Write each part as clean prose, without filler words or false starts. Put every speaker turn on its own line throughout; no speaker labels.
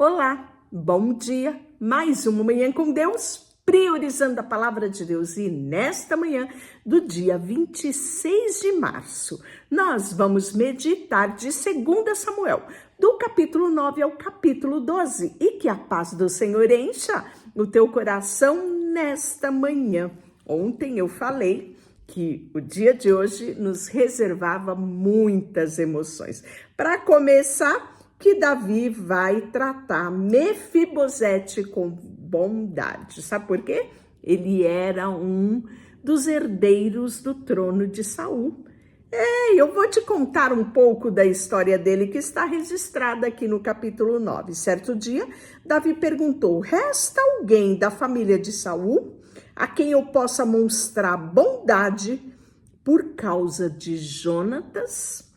Olá, bom dia, mais uma manhã com Deus, priorizando a palavra de Deus. E nesta manhã do dia 26 de março, nós vamos meditar de 2 Samuel, do capítulo 9 ao capítulo 12. E que a paz do Senhor encha o teu coração nesta manhã. Ontem eu falei que o dia de hoje nos reservava muitas emoções. Para começar, que Davi vai tratar Mefibosete com bondade. Sabe por quê? Ele era um dos herdeiros do trono de Saul. Eu vou te contar um pouco da história dele que está registrada aqui no capítulo 9. Certo dia, Davi perguntou: resta alguém da família de Saul a quem eu possa mostrar bondade por causa de Jonatas?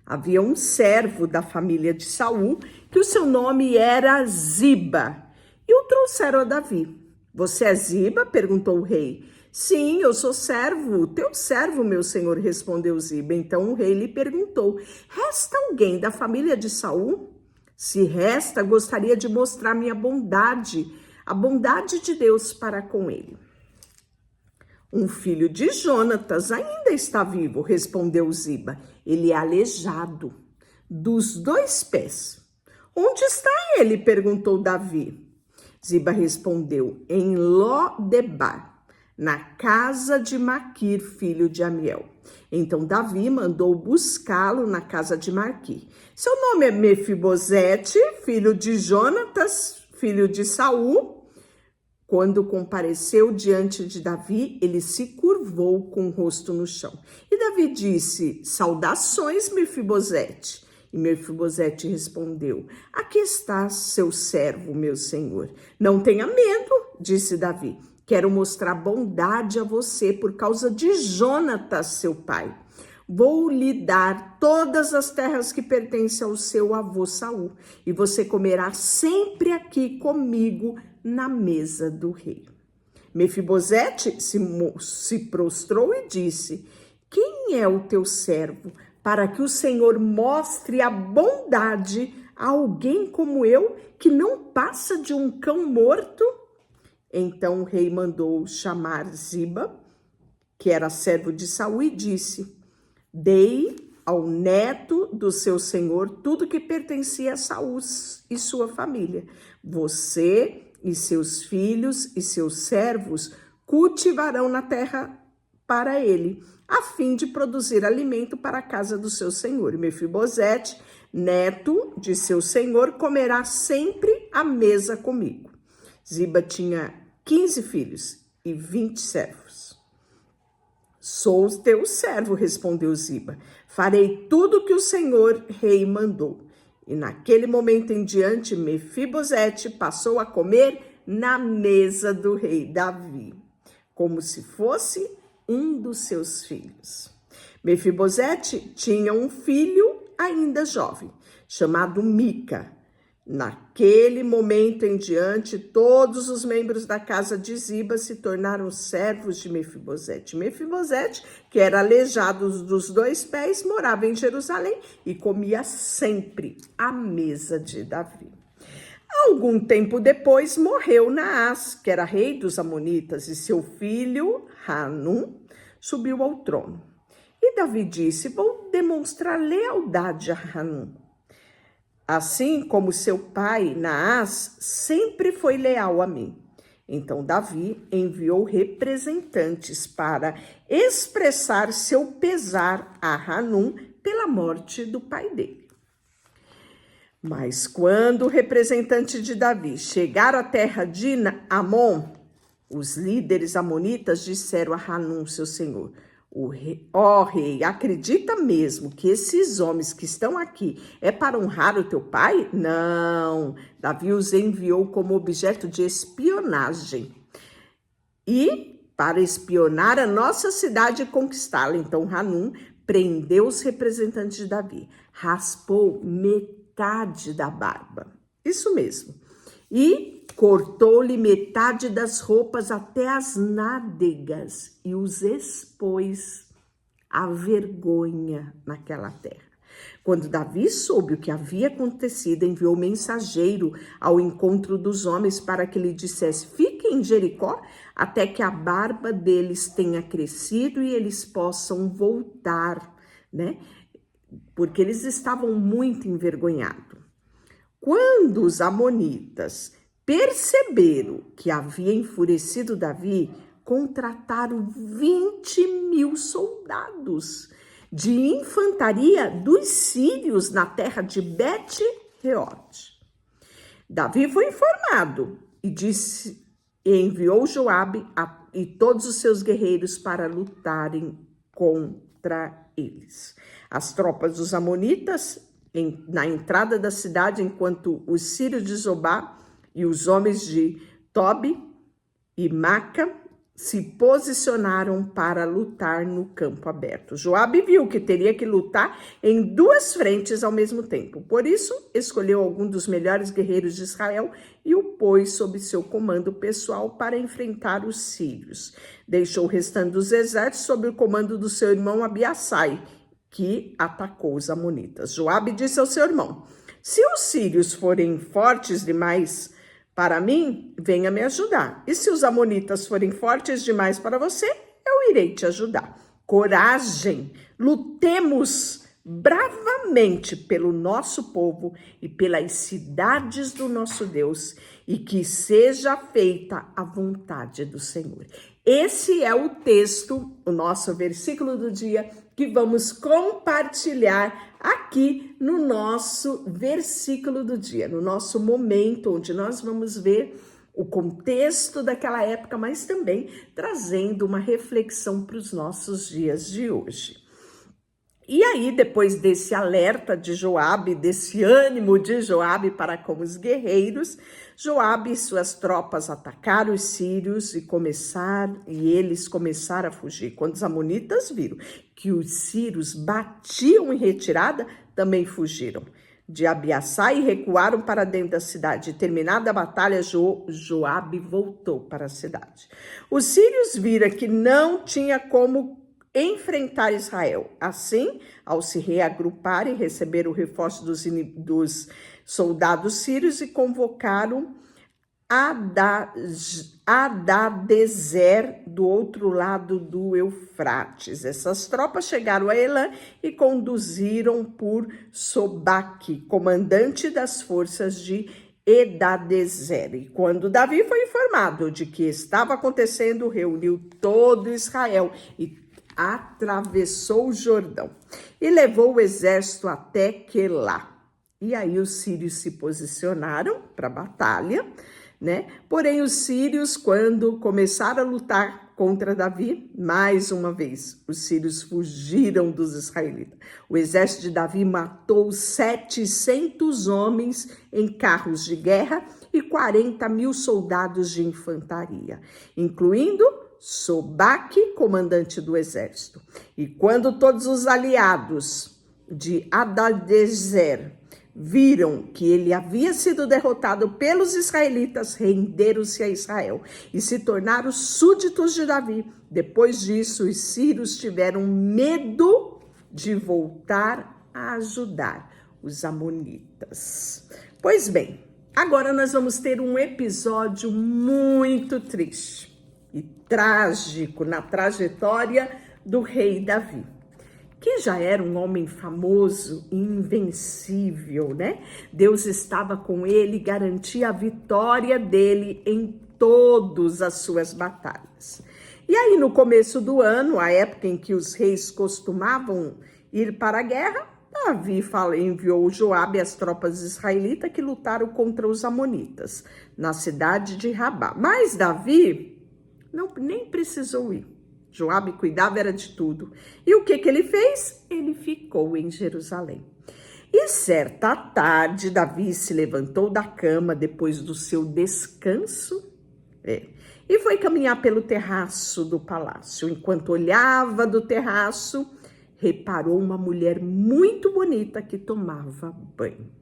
Havia um servo da família de Saul, que o seu nome era Ziba, e o trouxeram a Davi. Você é Ziba? Perguntou o rei. Sim, eu sou servo, teu servo, meu senhor, respondeu Ziba. Então o rei lhe perguntou: resta alguém da família de Saul? Se resta, gostaria de mostrar minha bondade, a bondade de Deus para com ele. Um filho de Jonatas ainda está vivo, respondeu Ziba. Ele é aleijado dos 2 pés. Onde está ele? Perguntou Davi. Ziba respondeu: em Lo-debar, na casa de Maquir, filho de Amiel. Então Davi mandou buscá-lo na casa de Maquir. Seu nome é Mefibosete, filho de Jonatas, filho de Saul. Quando compareceu diante de Davi, ele se curvou com o rosto no chão. E Davi disse: saudações, Mefibosete. E Mefibosete respondeu: aqui está seu servo, meu senhor. Não tenha medo, disse Davi. Quero mostrar bondade a você por causa de Jonatas, seu pai. Vou lhe dar todas as terras que pertencem ao seu avô Saul, e você comerá sempre aqui comigo na mesa do rei. Mefibosete se prostrou e disse: quem é o teu servo, para que o Senhor mostre a bondade a alguém como eu, que não passa de um cão morto? Então o rei mandou chamar Ziba, que era servo de Saul, e disse: dei ao neto do seu senhor tudo que pertencia a Saul e sua família. Você e seus filhos e seus servos cultivarão na terra para ele, a fim de produzir alimento para a casa do seu senhor. E Mefibosete, neto de seu senhor, comerá sempre à mesa comigo. Ziba tinha 15 filhos e 20 servos. Sou teu servo, respondeu Ziba. Farei tudo o que o senhor rei mandou. E naquele momento em diante, Mefibosete passou a comer na mesa do rei Davi, como se fosse um dos seus filhos. Mefibosete tinha um filho ainda jovem, chamado Mica. Naquele momento em diante, todos os membros da casa de Ziba se tornaram servos de Mefibosete. Mefibosete, que era aleijado dos 2 pés, morava em Jerusalém e comia sempre à mesa de Davi. Algum tempo depois, morreu Naás, que era rei dos Amonitas, e seu filho, Hanum, subiu ao trono. E Davi disse: vou demonstrar lealdade a Hanum, assim como seu pai, Naás, sempre foi leal a mim. Então Davi enviou representantes para expressar seu pesar a Hanum pela morte do pai dele. Mas quando o representante de Davi chegaram à terra de Amon, os líderes amonitas disseram a Hanum, seu senhor: ó rei, acredita mesmo que esses homens que estão aqui é para honrar o teu pai? Não, Davi os enviou como objeto de espionagem e para espionar a nossa cidade e conquistá-la. Então Hanum prendeu os representantes de Davi, raspou metade da barba, isso mesmo, e cortou-lhe metade das roupas até as nádegas e os expôs à vergonha naquela terra. Quando Davi soube o que havia acontecido, enviou mensageiro ao encontro dos homens para que lhe dissesse: fiquem em Jericó até que a barba deles tenha crescido e eles possam voltar, né? Porque eles estavam muito envergonhados. Quando os amonitas perceberam que havia enfurecido Davi, contrataram 20.000 soldados de infantaria dos sírios na terra de Bet-reote. Davi foi informado e enviou Joabe e todos os seus guerreiros para lutarem contra eles. As tropas dos amonitas na entrada da cidade, enquanto os sírios de Zobá e os homens de Tobi e Maca se posicionaram para lutar no campo aberto. Joabe viu que teria que lutar em duas frentes ao mesmo tempo. Por isso, escolheu algum dos melhores guerreiros de Israel e o pôs sob seu comando pessoal para enfrentar os sírios. Deixou o restante dos exércitos sob o comando do seu irmão Abiassai, que atacou os amonitas. Joabe disse ao seu irmão: se os sírios forem fortes demais para mim, venha me ajudar. E se os amonitas forem fortes demais para você, eu irei te ajudar. Coragem, lutemos bravamente pelo nosso povo e pelas cidades do nosso Deus, e que seja feita a vontade do Senhor. Esse é o texto, o nosso versículo do dia, que vamos compartilhar aqui no nosso versículo do dia, no nosso momento, onde nós vamos ver o contexto daquela época, mas também trazendo uma reflexão para os nossos dias de hoje. E aí, depois desse alerta de Joabe, desse ânimo de Joabe para com os guerreiros, Joabe e suas tropas atacaram os sírios e eles começaram a fugir. Quando os amonitas viram que os sírios batiam em retirada, também fugiram de Abiassai e recuaram para dentro da cidade. Terminada a batalha, Joabe voltou para a cidade. Os sírios viram que não tinha como enfrentar Israel. Assim, ao se reagruparem, receberam o reforço dos soldados sírios e convocaram Hadadezer do outro lado do Eufrates. Essas tropas chegaram a Elã e conduziram por Sobaque, comandante das forças de Hadadezer. E quando Davi foi informado de que estava acontecendo, reuniu todo Israel e atravessou o Jordão e levou o exército até Quelá. E aí os sírios se posicionaram para a batalha, né? Porém, os sírios, quando começaram a lutar contra Davi, mais uma vez, os sírios fugiram dos israelitas. O exército de Davi matou 700 homens em carros de guerra e 40.000 soldados de infantaria, incluindo Sobaque, comandante do exército. E quando todos os aliados de Hadadezer viram que ele havia sido derrotado pelos israelitas, renderam-se a Israel e se tornaram súditos de Davi. Depois disso, os sírios tiveram medo de voltar a ajudar os amonitas. Pois bem, agora nós vamos ter um episódio muito triste e trágico na trajetória do rei Davi, que já era um homem famoso e invencível, né? Deus estava com ele e garantia a vitória dele em todas as suas batalhas. E aí, no começo do ano, a época em que os reis costumavam ir para a guerra, Davi enviou Joabe e as tropas israelitas que lutaram contra os amonitas na cidade de Rabá. Mas Davi nem precisou ir. Joabe cuidava era de tudo. E o que ele fez? Ele ficou em Jerusalém. E certa tarde, Davi se levantou da cama depois do seu descanso e foi caminhar pelo terraço do palácio. Enquanto olhava do terraço, reparou uma mulher muito bonita que tomava banho.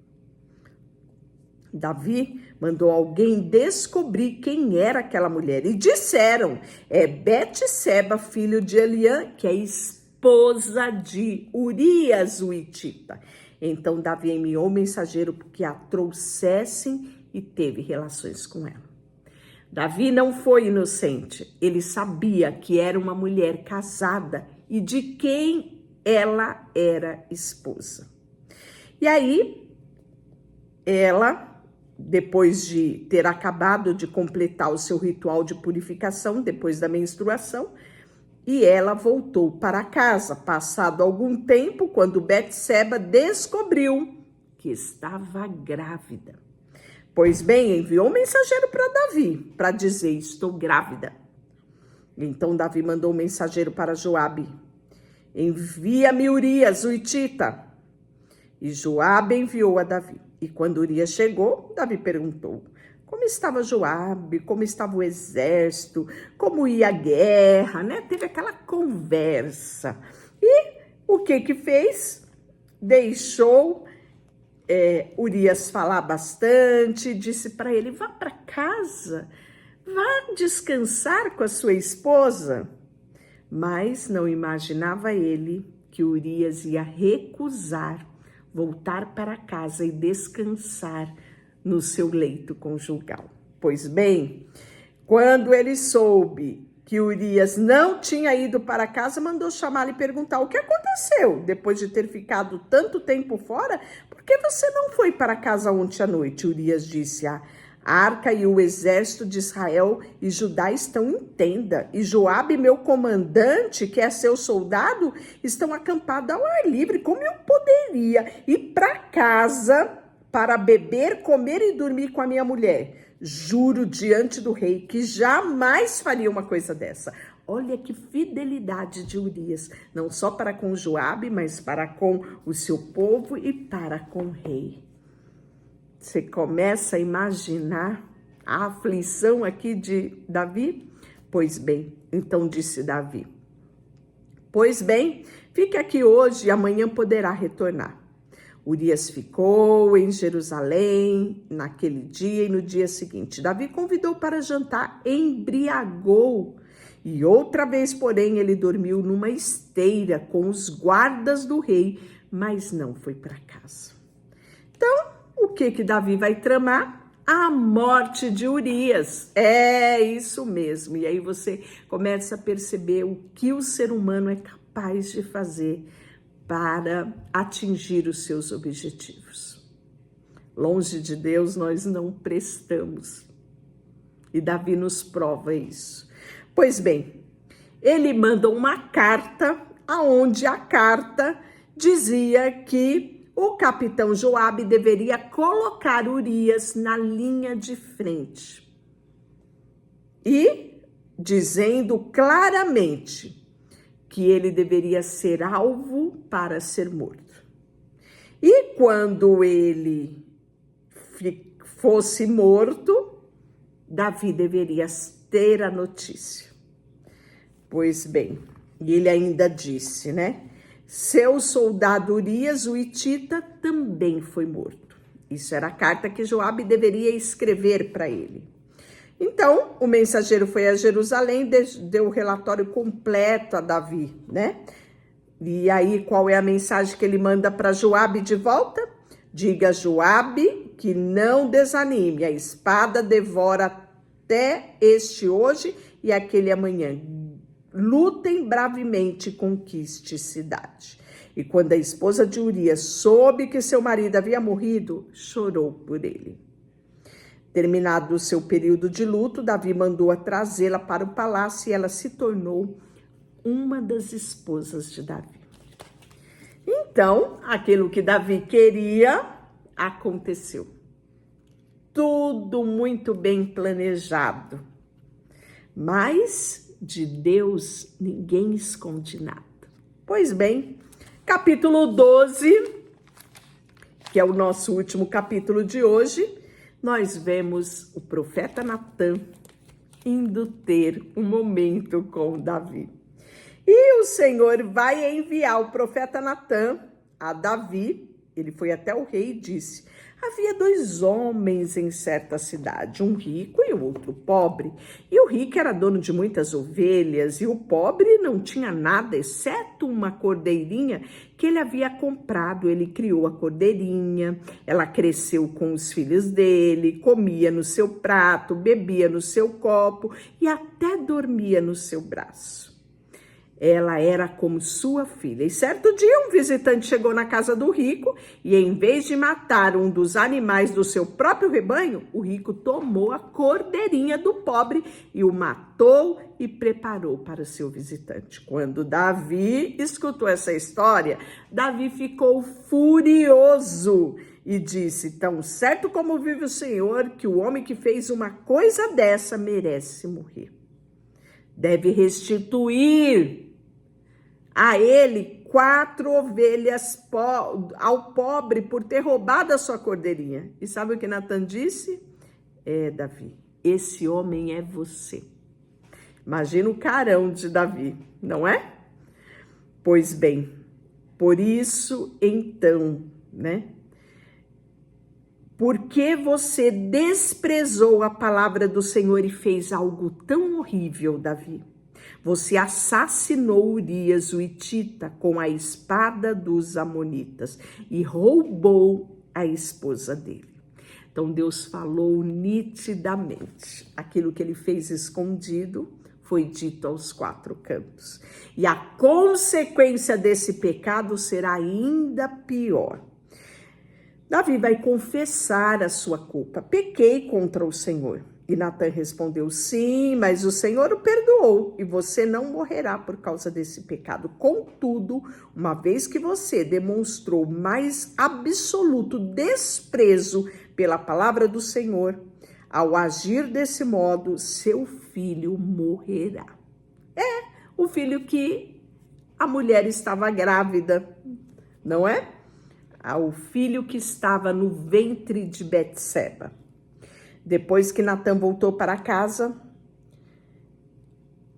Davi mandou alguém descobrir quem era aquela mulher e disseram: é Betseba, filho de Eliã, que é esposa esposa de Urias, o hitita. Então Davi enviou o mensageiro que a trouxessem e teve relações com ela. Davi não foi inocente, ele sabia que era uma mulher casada e de quem ela era esposa. E aí, ela, depois de ter acabado de completar o seu ritual de purificação, depois da menstruação, e ela voltou para casa. Passado algum tempo, quando Betseba descobriu que estava grávida. Pois bem, enviou um mensageiro para Davi, para dizer, estou grávida. Então Davi mandou um mensageiro para Joabe, envia-me Urias, o hitita. E Joabe enviou a Davi. E quando Urias chegou, Davi perguntou, como estava Joabe, como estava o exército, como ia a guerra, né? Teve aquela conversa. E o que fez? Deixou Urias falar bastante, disse para ele, vá para casa, vá descansar com a sua esposa. Mas não imaginava ele que Urias ia recusar voltar para casa e descansar no seu leito conjugal. Pois bem, quando ele soube que Urias não tinha ido para casa, mandou chamá-lo e perguntar o que aconteceu depois de ter ficado tanto tempo fora. Por que você não foi para casa ontem à noite? Urias disse, a arca e o exército de Israel e Judá estão em tenda, e Joabe, meu comandante, que é seu soldado, estão acampados ao ar livre. Como eu poderia ir para casa para beber, comer e dormir com a minha mulher? Juro diante do rei que jamais faria uma coisa dessa. Olha que fidelidade de Urias, não só para com Joabe, mas para com o seu povo e para com o rei. Você começa a imaginar a aflição aqui de Davi? Pois bem, então disse Davi, pois bem, fique aqui hoje e amanhã poderá retornar. Urias ficou em Jerusalém naquele dia e no dia seguinte. Davi convidou para jantar, embriagou. E outra vez, porém, ele dormiu numa esteira com os guardas do rei, mas não foi para casa. Então, o que Davi vai tramar? A morte de Urias. É isso mesmo. E aí você começa a perceber o que o ser humano é capaz de fazer para atingir os seus objetivos. Longe de Deus nós não prestamos. E Davi nos prova isso. Pois bem, ele manda uma carta, aonde a carta dizia que o capitão Joabe deveria colocar Urias na linha de frente. E dizendo claramente que ele deveria ser alvo para ser morto. E quando ele fosse morto, Davi deveria ter a notícia. Pois bem, ele ainda disse, né? Seu soldado Urias, o hitita, também foi morto. Isso era a carta que Joabe deveria escrever para ele. Então, o mensageiro foi a Jerusalém, deu o relatório completo a Davi, né? E aí, qual é a mensagem que ele manda para Joabe de volta? Diga a Joabe que não desanime, a espada devora até este hoje e aquele amanhã. Lutem bravemente e conquiste cidade. E quando a esposa de Urias soube que seu marido havia morrido, chorou por ele. Terminado o seu período de luto, Davi mandou trazê-la para o palácio e ela se tornou uma das esposas de Davi. Então, aquilo que Davi queria aconteceu. Tudo muito bem planejado. Mas de Deus ninguém esconde nada. Pois bem, capítulo 12, que é o nosso último capítulo de hoje, nós vemos o profeta Natã indo ter um momento com Davi. E o Senhor vai enviar o profeta Natã a Davi Ele foi até o rei e disse: havia 2 homens em certa cidade, um rico e o outro pobre. E o rico era dono de muitas ovelhas, e o pobre não tinha nada, exceto uma cordeirinha que ele havia comprado. Ele criou a cordeirinha, ela cresceu com os filhos dele, comia no seu prato, bebia no seu copo e até dormia no seu braço. Ela era como sua filha. E certo dia um visitante chegou na casa do rico e, em vez de matar um dos animais do seu próprio rebanho, o rico tomou a cordeirinha do pobre e o matou e preparou para o seu visitante. Quando Davi escutou essa história, Davi ficou furioso e disse: tão certo como vive o Senhor, que o homem que fez uma coisa dessa merece morrer. Deve restituir a ele 4 ovelhas ao pobre por ter roubado a sua cordeirinha. E sabe o que Natan disse? Davi, esse homem é você. Imagina o carão de Davi, não é? Pois bem, por isso então, né? Porque você desprezou a palavra do Senhor e fez algo tão horrível, Davi. Você assassinou Urias, o hitita, com a espada dos amonitas e roubou a esposa dele. Então Deus falou nitidamente. Aquilo que ele fez escondido foi dito aos 4 cantos. E a consequência desse pecado será ainda pior. Davi vai confessar a sua culpa. Pequei contra o Senhor. E Natan respondeu: sim, mas o Senhor o perdoou e você não morrerá por causa desse pecado. Contudo, uma vez que você demonstrou mais absoluto desprezo pela palavra do Senhor, ao agir desse modo, seu filho morrerá. O filho que a mulher estava grávida, não é? O filho que estava no ventre de Betseba. Depois que Natan voltou para casa,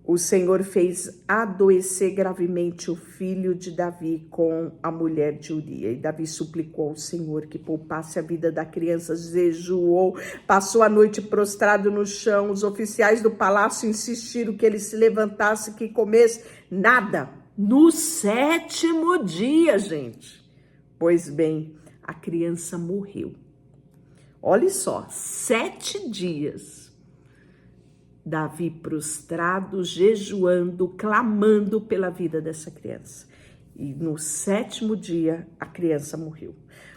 o Senhor fez adoecer gravemente o filho de Davi com a mulher de Urias. E Davi suplicou ao Senhor que poupasse a vida da criança, jejuou, passou a noite prostrado no chão. Os oficiais do palácio insistiram que ele se levantasse, que comesse. Nada. No 7º dia, gente. Pois bem, a criança morreu. Olha só, 7 dias, Davi prostrado, jejuando, clamando pela vida dessa criança. E no 7º dia, a criança morreu.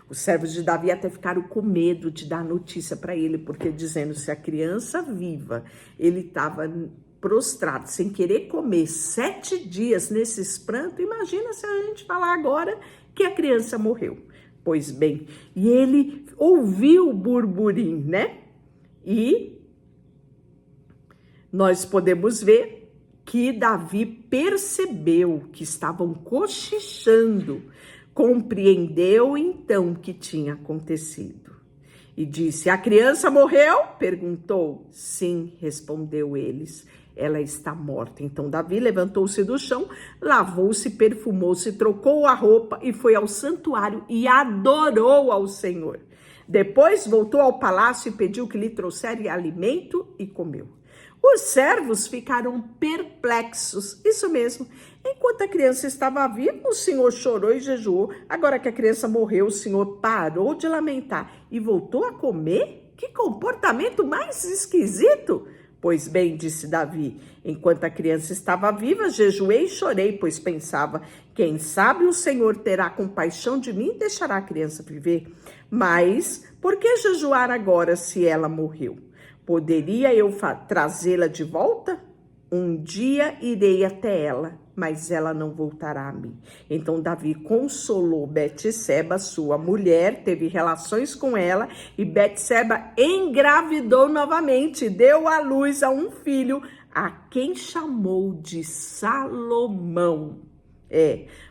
Os servos de Davi até ficaram com medo de dar notícia para ele, porque dizendo, se a criança viva, ele estava prostrado, sem querer comer, 7 dias nesses prantos, imagina se a gente falar agora que a criança morreu. Pois bem, e ele ouviu o burburinho, né? E nós podemos ver que Davi percebeu que estavam cochichando, compreendeu então o que tinha acontecido. E disse: a criança morreu? Perguntou. Sim, respondeu eles. Ela está morta. Então Davi levantou-se do chão, lavou-se, perfumou-se, trocou a roupa e foi ao santuário e adorou ao Senhor. Depois voltou ao palácio e pediu que lhe trouxessem alimento e comeu. Os servos ficaram perplexos. Isso mesmo. Enquanto a criança estava viva, o Senhor chorou e jejuou. Agora que a criança morreu, o Senhor parou de lamentar e voltou a comer? Que comportamento mais esquisito! Pois bem, disse Davi, enquanto a criança estava viva, jejuei e chorei, pois pensava, quem sabe o Senhor terá compaixão de mim e deixará a criança viver. Mas por que jejuar agora se ela morreu? Poderia eu trazê-la de volta? Um dia irei até ela, mas ela não voltará a mim. Então Davi consolou Betseba, sua mulher, teve relações com ela e Betseba engravidou novamente, deu à luz a um filho, a quem chamou de Salomão.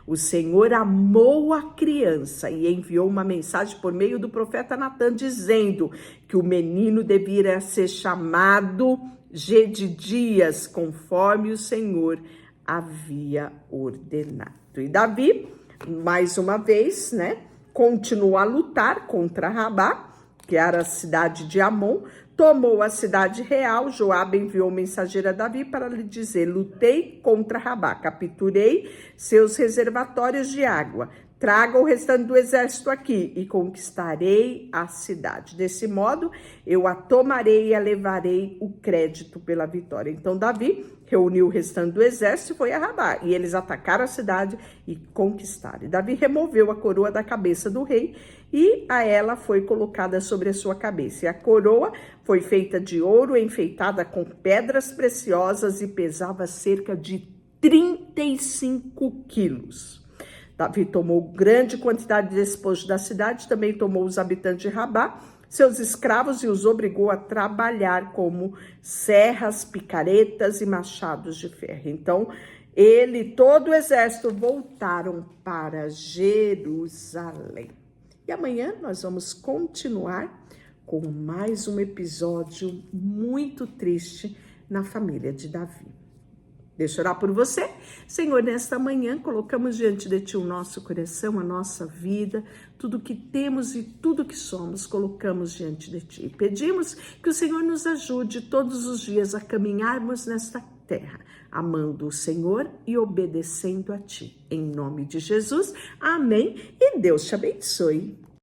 O Senhor amou a criança e enviou uma mensagem por meio do profeta Natan, dizendo que o menino deveria ser chamado Gedidias, conforme o Senhor havia ordenado. E Davi, mais uma vez, né, continuou a lutar contra Rabá, que era a cidade de Amon, tomou a cidade real. Joabe enviou mensageiro a Davi para lhe dizer: lutei contra Rabá, capturei seus reservatórios de água. Traga o restante do exército aqui e conquistarei a cidade. Desse modo, eu a tomarei e a levarei o crédito pela vitória. Então, Davi reuniu o restante do exército e foi a Rabá. E eles atacaram a cidade e conquistaram. E Davi removeu a coroa da cabeça do rei e a ela foi colocada sobre a sua cabeça. E a coroa foi feita de ouro, enfeitada com pedras preciosas e pesava cerca de 35 quilos. Davi tomou grande quantidade de despojo da cidade, também tomou os habitantes de Rabá, seus escravos, e os obrigou a trabalhar como serras, picaretas e machados de ferro. Então, ele e todo o exército voltaram para Jerusalém. E amanhã nós vamos continuar com mais um episódio muito triste na família de Davi. Deixa eu orar por você. Senhor, nesta manhã colocamos diante de Ti o nosso coração, a nossa vida, tudo que temos e tudo que somos, colocamos diante de Ti. Pedimos que o Senhor nos ajude todos os dias a caminharmos nesta terra, amando o Senhor e obedecendo a Ti. Em nome de Jesus, amém. E Deus te abençoe.